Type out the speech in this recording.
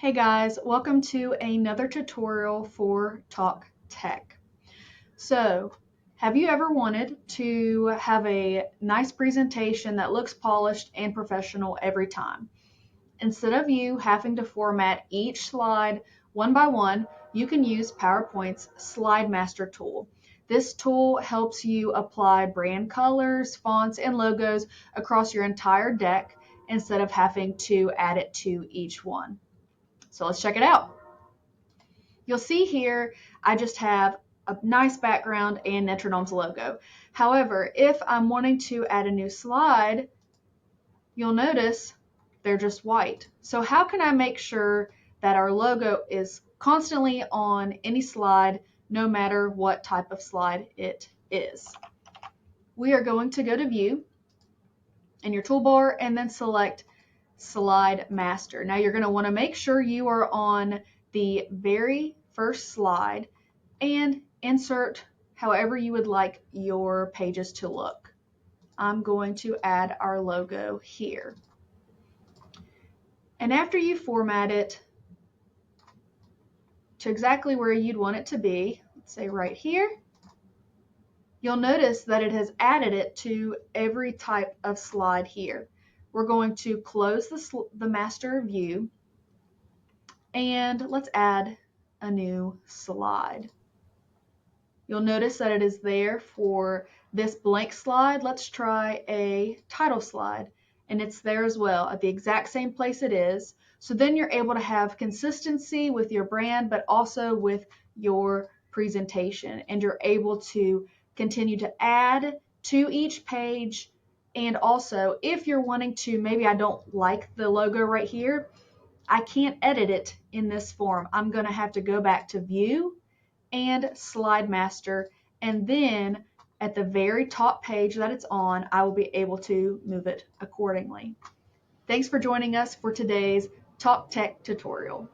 Hey guys, welcome to another tutorial for Talk Tech. So, have you ever wanted to have a nice presentation that looks polished and professional every time? Instead of you having to format each slide one by one, you can use PowerPoint's Slide Master tool. This tool helps you apply brand colors, fonts, and logos across your entire deck instead of having to add it to each one. So let's check it out. You'll see here, I just have a nice background and Metronome's logo. However, if I'm wanting to add a new slide, you'll notice they're just white. So how can I make sure that our logo is constantly on any slide, no matter what type of slide it is? We are going to go to View in your toolbar and then select Slide Master. Now you're going to want to make sure you are on the very first slide and insert however you would like your pages to look. I'm going to add our logo here. And after you format it to exactly where you'd want it to be, let's say right here, you'll notice that it has added it to every type of slide here. We're going to close the master view and let's add a new slide. You'll notice that it is there for this blank slide. Let's try a title slide, and it's there as well at the exact same place it is. So then you're able to have consistency with your brand, but also with your presentation, and you're able to continue to add to each page. And also, if you're wanting to, maybe I don't like the logo right here, I can't edit it in this form. I'm going to have to go back to View and Slide Master, and then at the very top page that it's on, I will be able to move it accordingly. Thanks for joining us for today's Talk Tech tutorial.